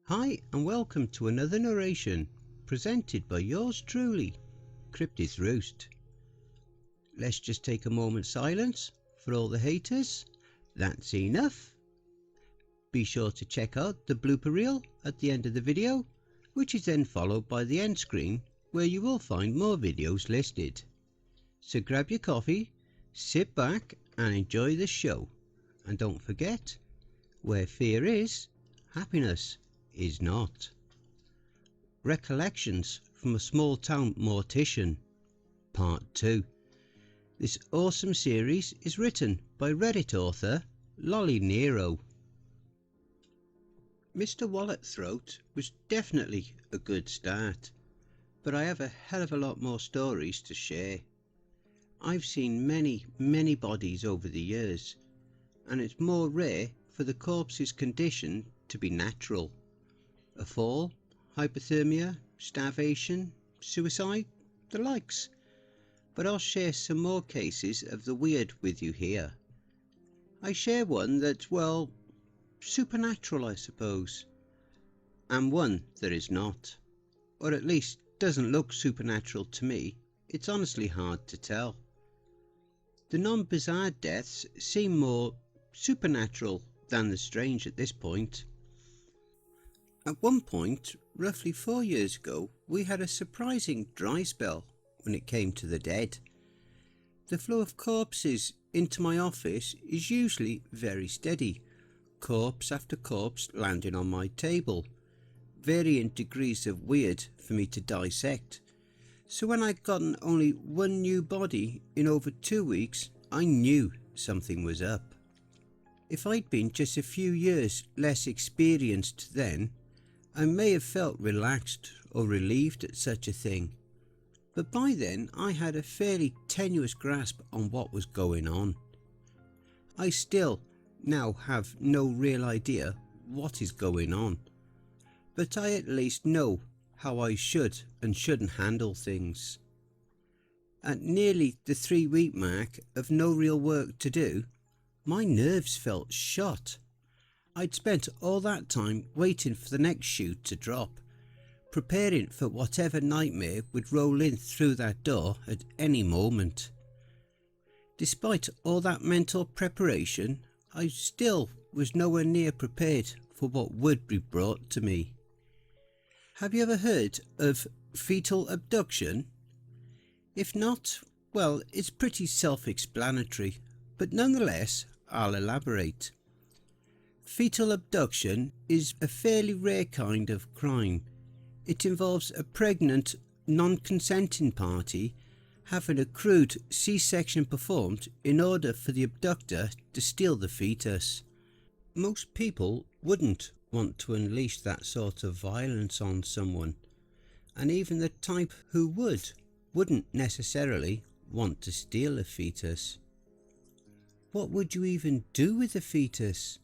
Hi and welcome to another narration presented by yours truly, Cryptids Roost. Let's just take a moment's silence for all the haters. That's enough. Be sure to check out the blooper reel at the end of the video, which is then followed by the end screen where you will find more videos listed. So grab your coffee, sit back and enjoy the show. And don't forget, where fear is, happiness is not. Recollections from a Small Town Mortician, Part 2. This awesome series is written by Reddit author Loli-nero. Mr. Wallet Throat was definitely a good start, but I have a hell of a lot more stories to share. I've seen many bodies over the years, and it's more rare for the corpse's condition to be natural. A fall, hypothermia, starvation, suicide, the likes. But I'll share some more cases of the weird with you here. I share one that's, well, supernatural I suppose, and one that is not, or at least doesn't look supernatural to me. It's honestly hard to tell. The non-bizarre deaths seem more supernatural than the strange at this point. At one point, roughly 4 years ago, we had a surprising dry spell when it came to the dead. The flow of corpses into my office is usually very steady, corpse after corpse landing on my table, varying degrees of weird for me to dissect. So when I'd gotten only one new body in over 2 weeks, I knew something was up. If I'd been just a few years less experienced then, I may have felt relaxed or relieved at such a thing, but by then I had a fairly tenuous grasp on what was going on. I still now have no real idea what is going on, but I at least know how I should and shouldn't handle things. At nearly the 3-week mark of no real work to do, my nerves felt shot. I'd spent all that time waiting for the next shoe to drop, preparing for whatever nightmare would roll in through that door at any moment. Despite all that mental preparation, I still was nowhere near prepared for what would be brought to me. Have you ever heard of fetal abduction? If not, well, it's pretty self-explanatory, but nonetheless, I'll elaborate. Fetal abduction is a fairly rare kind of crime. It involves a pregnant, non-consenting party having a crude C-section performed in order for the abductor to steal the fetus. Most people wouldn't want to unleash that sort of violence on someone, and even the type who wouldn't necessarily want to steal a fetus. What would you even do with a fetus?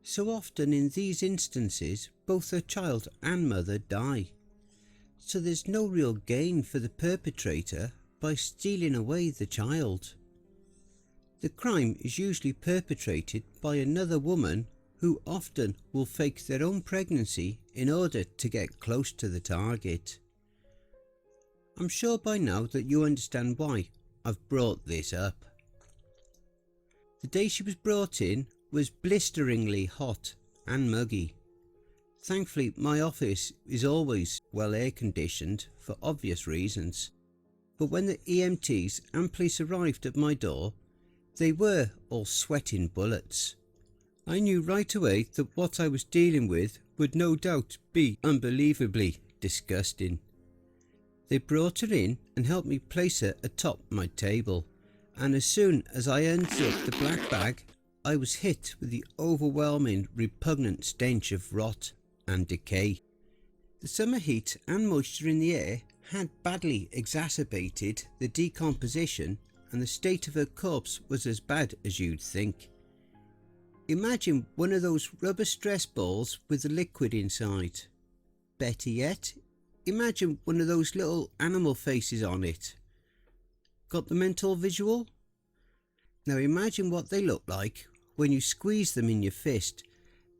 So often in these instances, both the child and mother die, so there's no real gain for the perpetrator by stealing away the child. The crime is usually perpetrated by another woman who often will fake their own pregnancy in order to get close to the target. I'm sure by now that you understand why I've brought this up. The day she was brought in was blisteringly hot and muggy. Thankfully my office is always well air conditioned for obvious reasons, but when the EMTs and police arrived at my door, they were all sweating bullets. I knew right away that what I was dealing with would no doubt be unbelievably disgusting. They brought her in and helped me place her atop my table, and as soon as I unzipped the black bag, I was hit with the overwhelming, repugnant stench of rot and decay. The summer heat and moisture in the air had badly exacerbated the decomposition, and the state of her corpse was as bad as you'd think. Imagine one of those rubber stress balls with the liquid inside. Better yet, imagine one of those little animal faces on it. Got the mental visual? Now imagine what they look like when you squeeze them in your fist,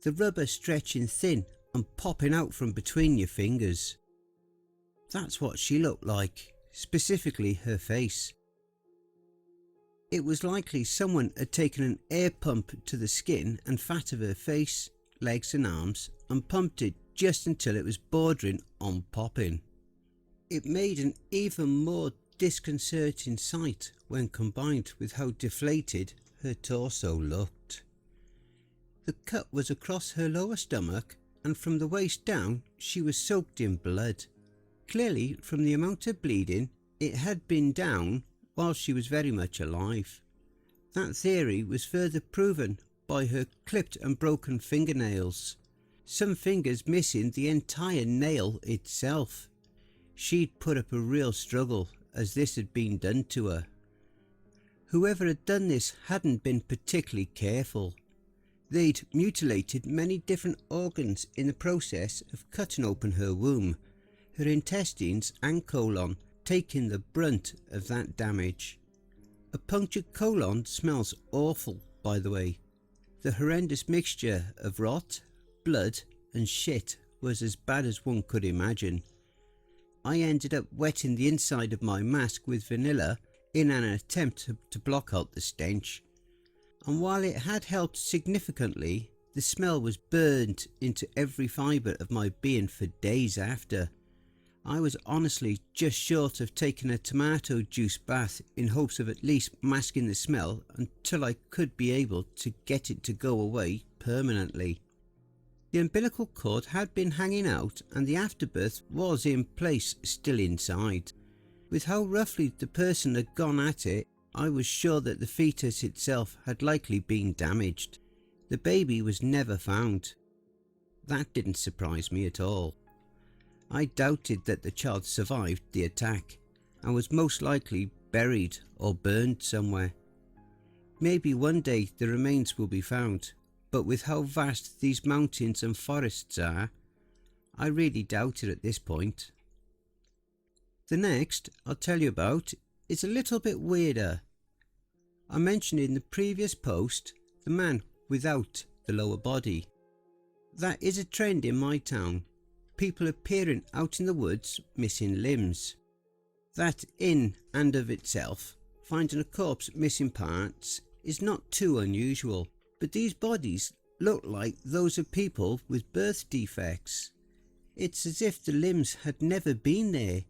the rubber stretching thin and popping out from between your fingers. That's what she looked like, specifically her face. It was likely someone had taken an air pump to the skin and fat of her face, legs and arms and pumped it just until it was bordering on popping. It made an even more disconcerting sight when combined with how deflated her torso looked. The cut was across her lower stomach, and from the waist down she was soaked in blood. Clearly, from the amount of bleeding, it had been down while she was very much alive. That theory was further proven by her clipped and broken fingernails, some fingers missing the entire nail itself. She'd put up a real struggle as this had been done to her. Whoever had done this hadn't been particularly careful. They'd mutilated many different organs in the process of cutting open her womb, her intestines and colon taking the brunt of that damage. A punctured colon smells awful, by the way. The horrendous mixture of rot, blood and shit was as bad as one could imagine. I ended up wetting the inside of my mask with vanilla in an attempt to block out the stench. And while it had helped significantly, the smell was burned into every fibre of my being for days after. I was honestly just short of taking a tomato juice bath in hopes of at least masking the smell until I could be able to get it to go away permanently. The umbilical cord had been hanging out and the afterbirth was in place still inside. With how roughly the person had gone at it, I was sure that the fetus itself had likely been damaged. The baby was never found. That didn't surprise me at all. I doubted that the child survived the attack and was most likely buried or burned somewhere. Maybe one day the remains will be found, but with how vast these mountains and forests are, I really doubt it at this point. The next I'll tell you about is a little bit weirder. I mentioned in the previous post the man without the lower body. That is a trend in my town. People appearing out in the woods missing limbs. That in and of itself, finding a corpse missing parts is not too unusual, but these bodies look like those of people with birth defects. It's as if the limbs had never been there,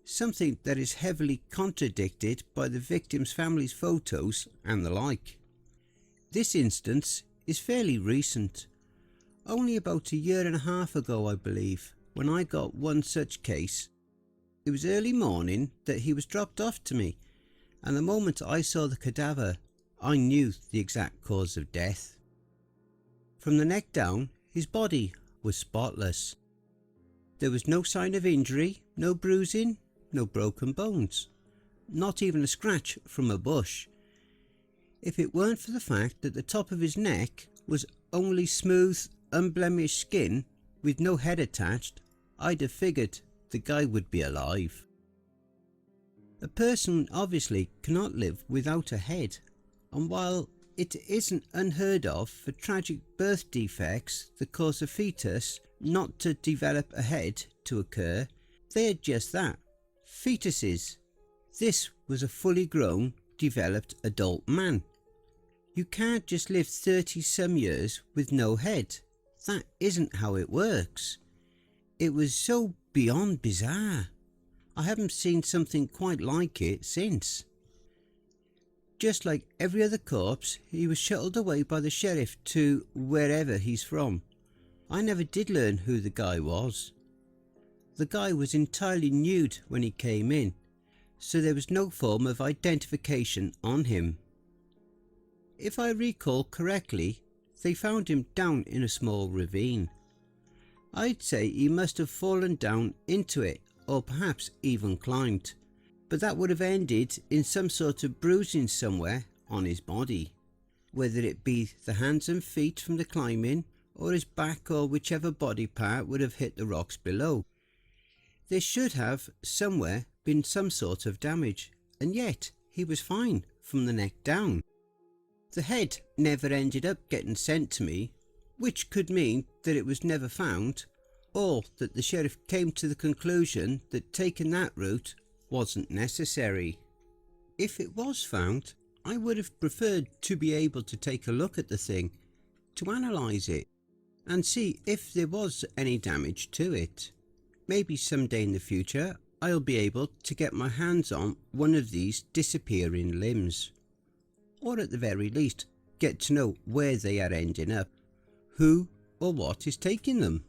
something that is heavily contradicted by the victim's family's photos and the like. This instance is fairly recent. Only about a year and a half ago, I believe, when I got one such case. It was early morning that he was dropped off to me, and the moment I saw the cadaver, I knew the exact cause of death. From the neck down, his body was spotless. There was no sign of injury, no bruising, no broken bones, not even a scratch from a bush. If it weren't for the fact that the top of his neck was only smooth, unblemished skin with no head attached, I'd have figured the guy would be alive. A person obviously cannot live without a head, and while it isn't unheard of for tragic birth defects that cause a fetus not to develop a head to occur, they are just that, fetuses. This was a fully grown, developed adult man. You can't just live 30-some years with no head. That isn't how it works. It was so beyond bizarre. I haven't seen something quite like it since. Just like every other corpse, he was shuttled away by the sheriff to wherever he's from. I never did learn who the guy was. The guy was entirely nude when he came in, so there was no form of identification on him. If I recall correctly, they found him down in a small ravine. I'd say he must have fallen down into it, or perhaps even climbed, but that would have ended in some sort of bruising somewhere on his body, whether it be the hands and feet from the climbing, or his back, or whichever body part would have hit the rocks below. There should have somewhere been some sort of damage, and yet he was fine from the neck down. The head never ended up getting sent to me, which could mean that it was never found, or that the sheriff came to the conclusion that taking that route wasn't necessary. If it was found, I would have preferred to be able to take a look at the thing, to analyse it, and see if there was any damage to it. Maybe someday in the future I'll be able to get my hands on one of these disappearing limbs, or at the very least get to know where they are ending up, who or what is taking them.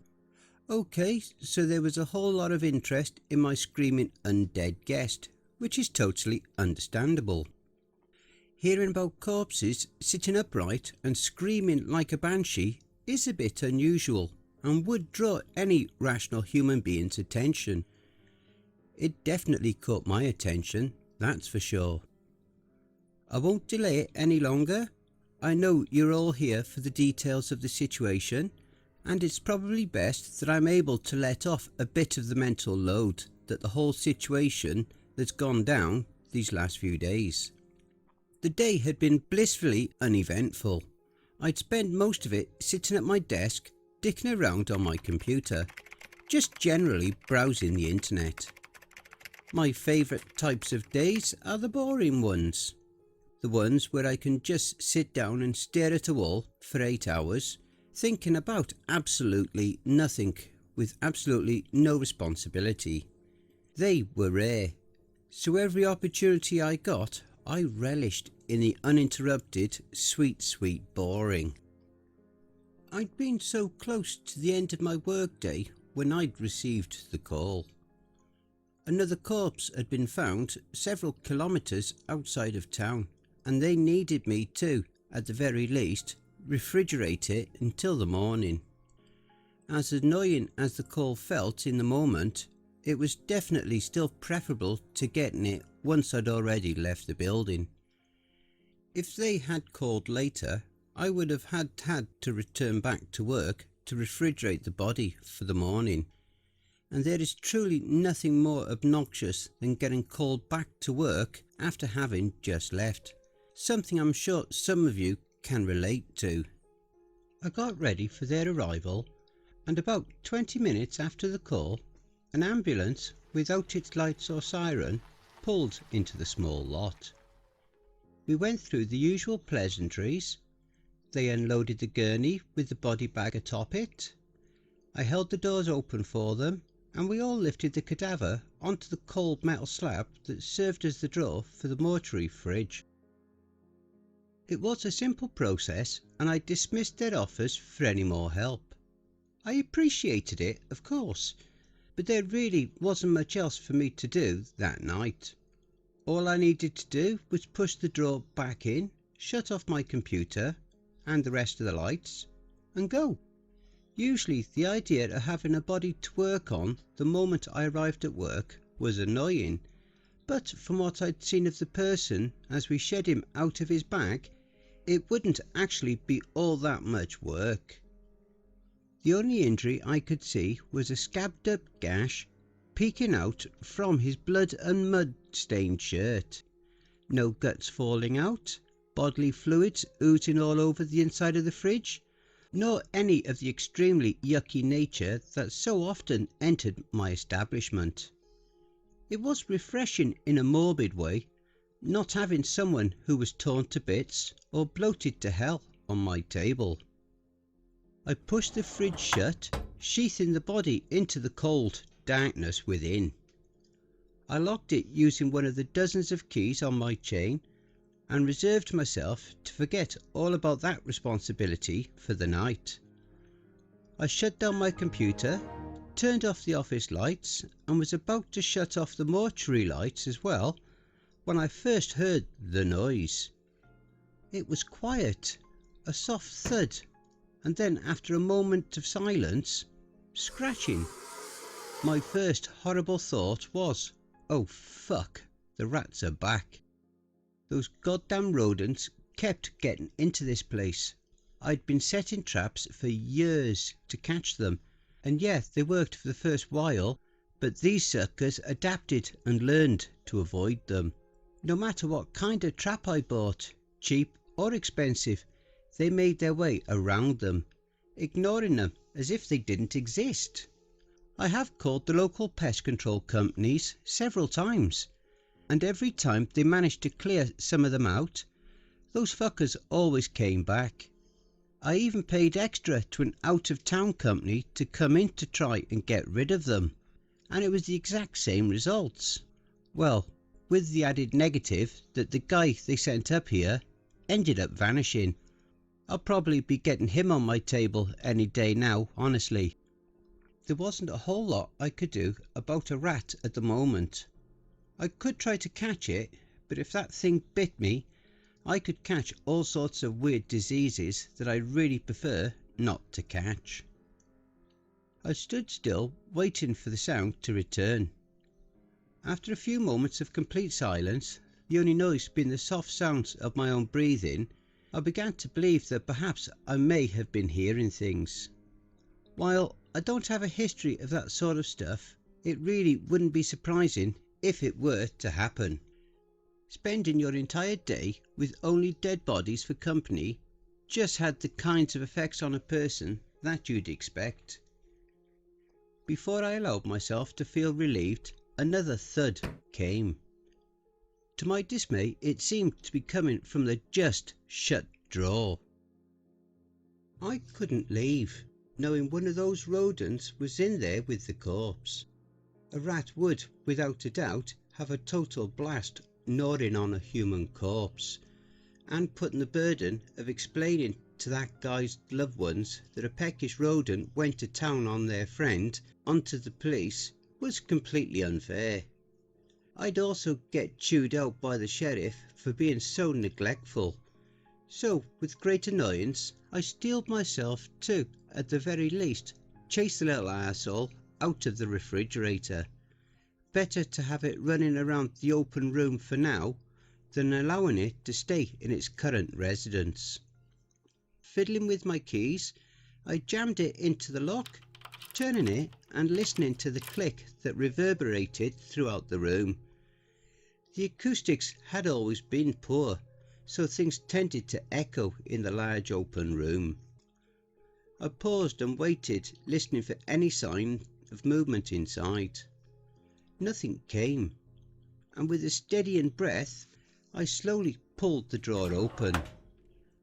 Okay, so there was a whole lot of interest in my screaming undead guest, which is totally understandable. Hearing about corpses sitting upright and screaming like a banshee is a bit unusual and would draw any rational human being's attention. It definitely caught my attention, that's for sure. I won't delay it any longer. I know you're all here for the details of the situation, and it's probably best that I'm able to let off a bit of the mental load that the whole situation that's gone down these last few days. The day had been blissfully uneventful. I'd spent most of it sitting at my desk, dicking around on my computer, just generally browsing the internet. My favourite types of days are the boring ones. The ones where I can just sit down and stare at a wall for 8 hours, thinking about absolutely nothing, with absolutely no responsibility. They were rare, so every opportunity I got, I relished in the uninterrupted, sweet boring. I'd been so close to the end of my workday when I'd received the call. Another corpse had been found several kilometres outside of town, and they needed me to, at the very least, refrigerate it until the morning. As annoying as the call felt in the moment, it was definitely still preferable to getting it once I'd already left the building. If they had called later, I would have had to return back to work to refrigerate the body for the morning, and there is truly nothing more obnoxious than getting called back to work after having just left, something I'm sure some of you can relate to. I got ready for their arrival, and about 20 minutes after the call, an ambulance without its lights or siren pulled into the small lot. We went through the usual pleasantries. They unloaded the gurney with the body bag atop it. I held the doors open for them, and we all lifted the cadaver onto the cold metal slab that served as the drawer for the mortuary fridge. It was a simple process, and I dismissed their offers for any more help. I appreciated it, of course, but there really wasn't much else for me to do that night. All I needed to do was push the drawer back in, shut off my computer and the rest of the lights, and go. Usually the idea of having a body to work on the moment I arrived at work was annoying, but from what I'd seen of the person as we shed him out of his bag, it wouldn't actually be all that much work. The only injury I could see was a scabbed up gash peeking out from his blood and mud stained shirt. No guts falling out, bodily fluids oozing all over the inside of the fridge, nor any of the extremely yucky nature that so often entered my establishment. It was refreshing in a morbid way, not having someone who was torn to bits or bloated to hell on my table. I pushed the fridge shut, sheathing the body into the cold darkness within. I locked it using one of the dozens of keys on my chain, and reserved myself to forget all about that responsibility for the night. I shut down my computer, turned off the office lights, and was about to shut off the mortuary lights as well when I first heard the noise. It was quiet, a soft thud, and then after a moment of silence, scratching. My first horrible thought was, oh fuck, the rats are back. Those goddamn rodents kept getting into this place. I'd been setting traps for years to catch them, and yeah, they worked for the first while, but these suckers adapted and learned to avoid them. No matter what kind of trap I bought, cheap or expensive, they made their way around them, ignoring them as if they didn't exist. I have called the local pest control companies several times, and every time they managed to clear some of them out, those fuckers always came back. I even paid extra to an out-of-town company to come in to try and get rid of them, and it was the exact same results. Well, with the added negative that the guy they sent up here ended up vanishing. I'll probably be getting him on my table any day now, honestly. There wasn't a whole lot I could do about a rat at the moment. I could try to catch it, but if that thing bit me, I could catch all sorts of weird diseases that I really prefer not to catch. I stood still, waiting for the sound to return. After a few moments of complete silence, the only noise being the soft sounds of my own breathing, I began to believe that perhaps I may have been hearing things. While I don't have a history of that sort of stuff, it really wouldn't be surprising if it were to happen. Spending your entire day with only dead bodies for company just had the kinds of effects on a person that you'd expect. Before I allowed myself to feel relieved, another thud came. To my dismay, it seemed to be coming from the just shut drawer. I couldn't leave, knowing one of those rodents was in there with the corpse. A rat would, without a doubt, have a total blast gnawing on a human corpse, and putting the burden of explaining to that guy's loved ones that a peckish rodent went to town on their friend onto the police was completely unfair. I'd also get chewed out by the sheriff for being so neglectful, so with great annoyance I steeled myself to, at the very least, chase the little arsehole out of the refrigerator. Better to have it running around the open room for now than allowing it to stay in its current residence. Fiddling with my keys, I jammed it into the lock, turning it and listening to the click that reverberated throughout the room. The acoustics had always been poor, so things tended to echo in the large open room. I paused and waited, listening for any sign of movement inside. Nothing came, and with a steadying breath, I slowly pulled the drawer open.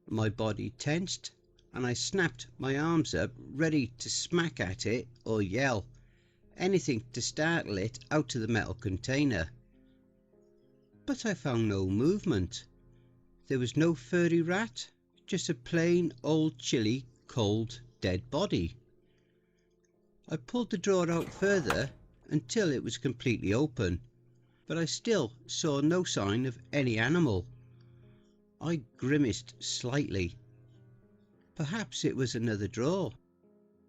My body tensed, and I snapped my arms up, ready to smack at it or yell, anything to startle it out of the metal container. But I found no movement. There was no furry rat, just a plain old chilly, cold, dead body. I pulled the drawer out further until it was completely open, but I still saw no sign of any animal. I grimaced slightly. Perhaps it was another drawer.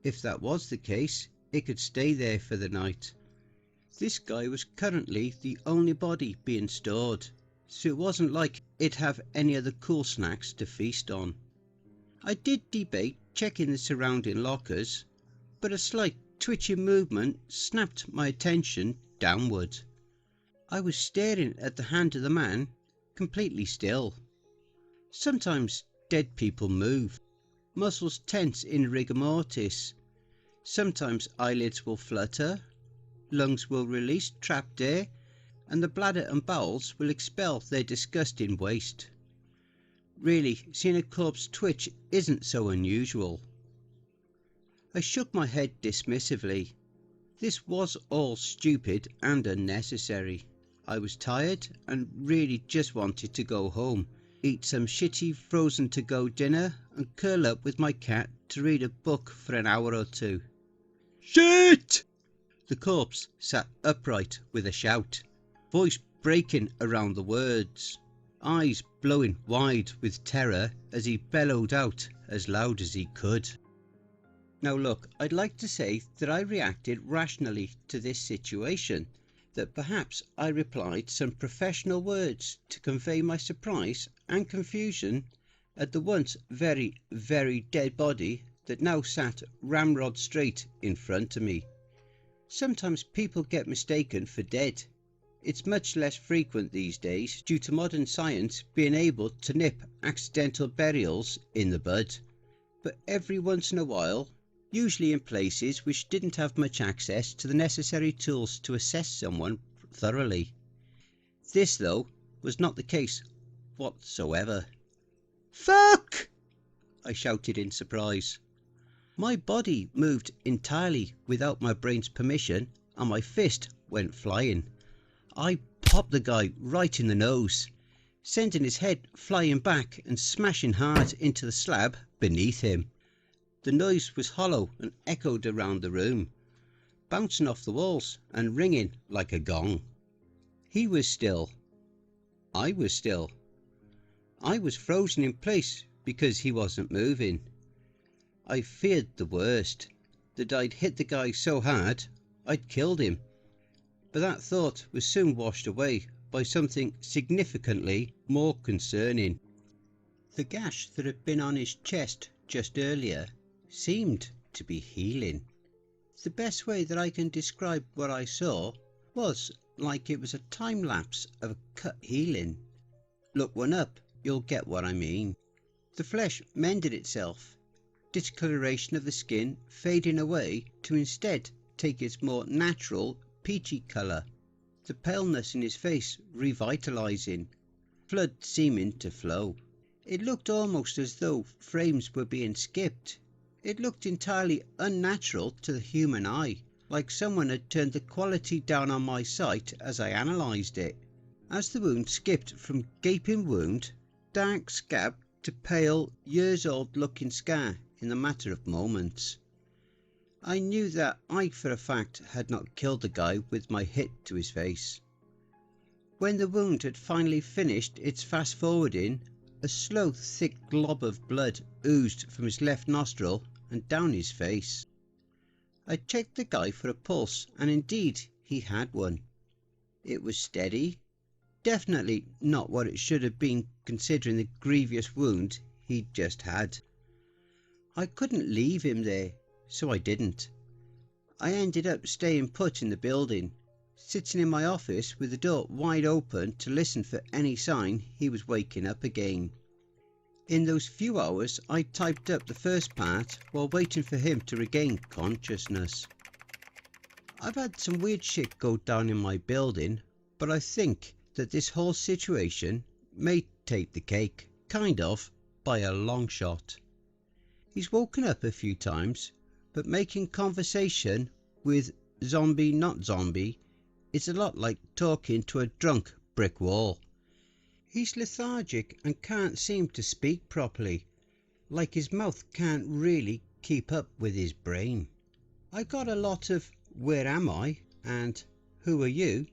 If that was the case, it could stay there for the night. This guy was currently the only body being stored, so it wasn't like it'd have any other cool snacks to feast on. I did debate checking the surrounding lockers, but a slight twitching movement snapped my attention downward. I was staring at the hand of the man, completely still. Sometimes dead people move, muscles tense in rigor mortis. Sometimes eyelids will flutter, lungs will release trapped air, and the bladder and bowels will expel their disgusting waste. Really, seeing a corpse twitch isn't so unusual. I shook my head dismissively. This was all stupid and unnecessary. I was tired and really just wanted to go home, eat some shitty frozen to-go dinner and curl up with my cat to read a book for an hour or two. Shit! The corpse sat upright with a shout, voice breaking around the words, eyes blowing wide with terror as he bellowed out as loud as he could. Now look, I'd like to say that I reacted rationally to this situation, that perhaps I replied some professional words to convey my surprise and confusion at the once very, very dead body that now sat ramrod straight in front of me. Sometimes people get mistaken for dead. It's much less frequent these days due to modern science being able to nip accidental burials in the bud. But every once in a while, usually in places which didn't have much access to the necessary tools to assess someone thoroughly. This, though, was not the case whatsoever. "Fuck!" I shouted in surprise. My body moved entirely without my brain's permission, and my fist went flying. I popped the guy right in the nose, sending his head flying back and smashing hard into the slab beneath him. The noise was hollow and echoed around the room, bouncing off the walls and ringing like a gong. He was still. I was still. I was frozen in place because he wasn't moving. I feared the worst, that I'd hit the guy so hard I'd killed him. But that thought was soon washed away by something significantly more concerning. The gash that had been on his chest just earlier seemed to be healing. The best way that I can describe what I saw was like it was a time lapse of a cut healing. Look one up, you'll get what I mean. The flesh mended itself, discoloration of the skin fading away to instead take its more natural peachy colour, the paleness in his face revitalising, blood seeming to flow. It looked almost as though frames were being skipped. It looked entirely unnatural to the human eye, like someone had turned the quality down on my sight as I analysed it. As the wound skipped from gaping wound, dark scab to pale, years-old looking scar in the matter of moments. I knew that I for a fact had not killed the guy with my hit to his face. When the wound had finally finished its fast-forwarding, a slow, thick glob of blood oozed from his left nostril and down his face. I checked the guy for a pulse, and indeed he had one. It was steady, definitely not what it should have been considering the grievous wound he'd just had. I couldn't leave him there, so I didn't. I ended up staying put in the building, sitting in my office with the door wide open to listen for any sign he was waking up again. In those few hours I typed up the first part while waiting for him to regain consciousness. I've had some weird shit go down in my building, but I think that this whole situation may take the cake, kind of, by a long shot. He's woken up a few times, but making conversation with zombie not zombie is a lot like talking to a drunk brick wall. He's lethargic and can't seem to speak properly, like his mouth can't really keep up with his brain. I got a lot of "where am I?" and "who are you?"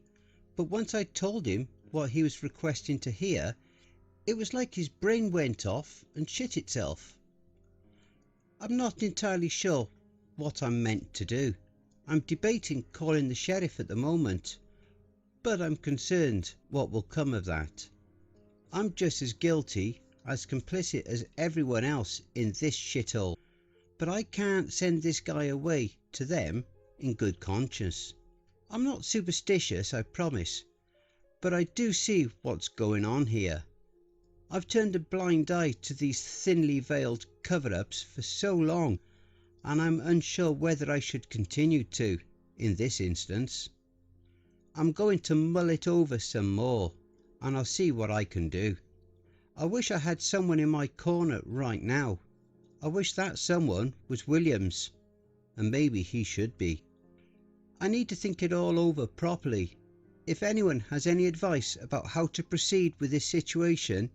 but once I told him what he was requesting to hear, it was like his brain went off and shit itself. I'm not entirely sure what I'm meant to do. I'm debating calling the sheriff at the moment, but I'm concerned what will come of that. I'm just as guilty, as complicit as everyone else in this shithole, but I can't send this guy away to them in good conscience. I'm not superstitious, I promise, but I do see what's going on here. I've turned a blind eye to these thinly veiled cover-ups for so long, and I'm unsure whether I should continue to, in this instance. I'm going to mull it over some more, and I'll see what I can do. I wish I had someone in my corner right now. I wish that someone was Williams, and maybe he should be. I need to think it all over properly. If anyone has any advice about how to proceed with this situation,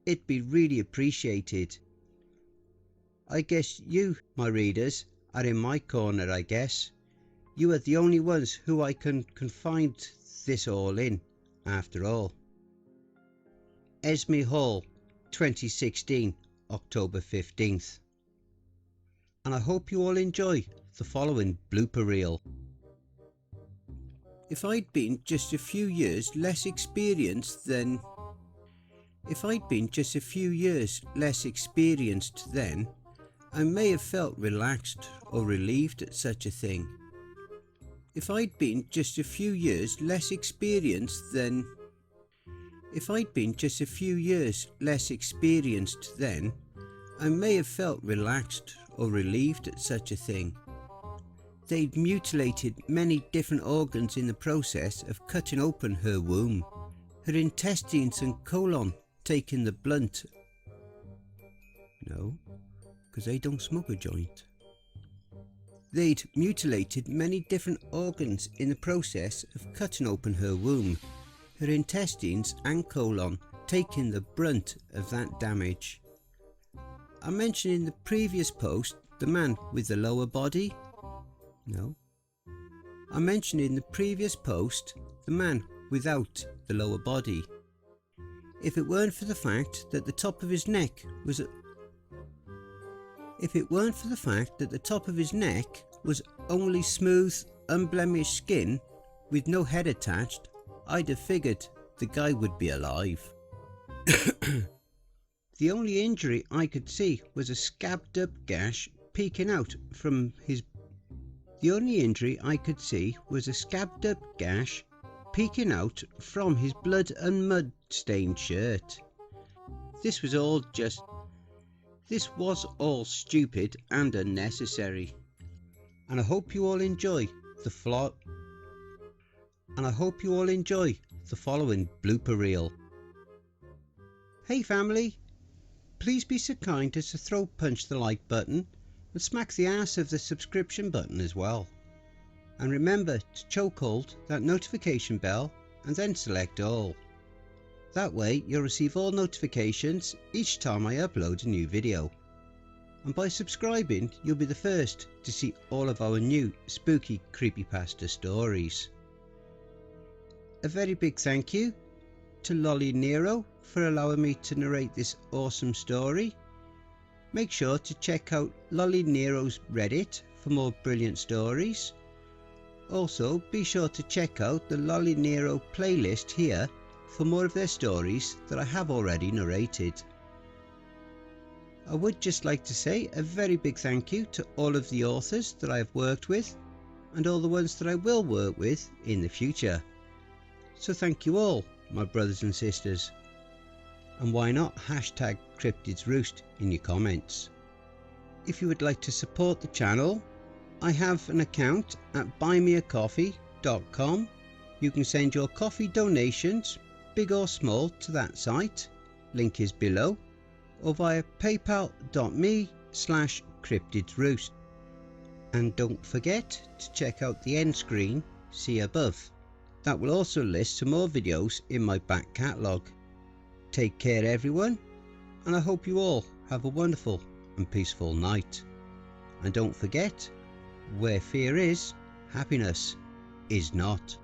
it'd be really appreciated. I guess you, my readers, are in my corner, I guess. You are the only ones who I can confide this all in, after all. Esme Hall, 2016, October 15th. And I hope you all enjoy the following blooper reel. If I'd been just a few years less experienced then, I may have felt relaxed or relieved at such a thing. If I'd been just a few years less experienced then, I may have felt relaxed or relieved at such a thing. They'd mutilated many different organs in the process of cutting open her womb, her intestines and colon taking the brunt. No, because they don't smoke a joint. They'd mutilated many different organs in the process of cutting open her womb, her intestines and colon taking the brunt of that damage. I mentioned in the previous post the man with the lower body. No. I mentioned in the previous post the man without the lower body. If it weren't for the fact that the top of his neck was only smooth, unblemished skin with no head attached, I'd have figured the guy would be alive. The only injury I could see was a scabbed up gash peeking out from his blood and mud stained shirt. This was all stupid and unnecessary. And I hope you all enjoy the following blooper reel. Hey family, please be so kind as to throw punch the like button and smack the ass of the subscription button as well. And remember to chokehold that notification bell and then select all. That way you'll receive all notifications each time I upload a new video. And by subscribing you'll be the first to see all of our new spooky creepypasta stories. A very big thank you to Loli-nero for allowing me to narrate this awesome story. Make sure to check out Loli-nero's Reddit for more brilliant stories. Also be sure to check out the Loli-nero playlist here for more of their stories that I have already narrated. I would just like to say a very big thank you to all of the authors that I have worked with and all the ones that I will work with in the future. So thank you all, my brothers and sisters. And why not hashtag cryptidsroost in your comments. If you would like to support the channel, I have an account at buymeacoffee.com. You can send your coffee donations, big or small, to that site. Link is below. Or via paypal.me/cryptidsroost. And don't forget to check out the end screen, see above. That will also list some more videos in my back catalogue. Take care everyone, and I hope you all have a wonderful and peaceful night. And don't forget, where fear is, happiness is not.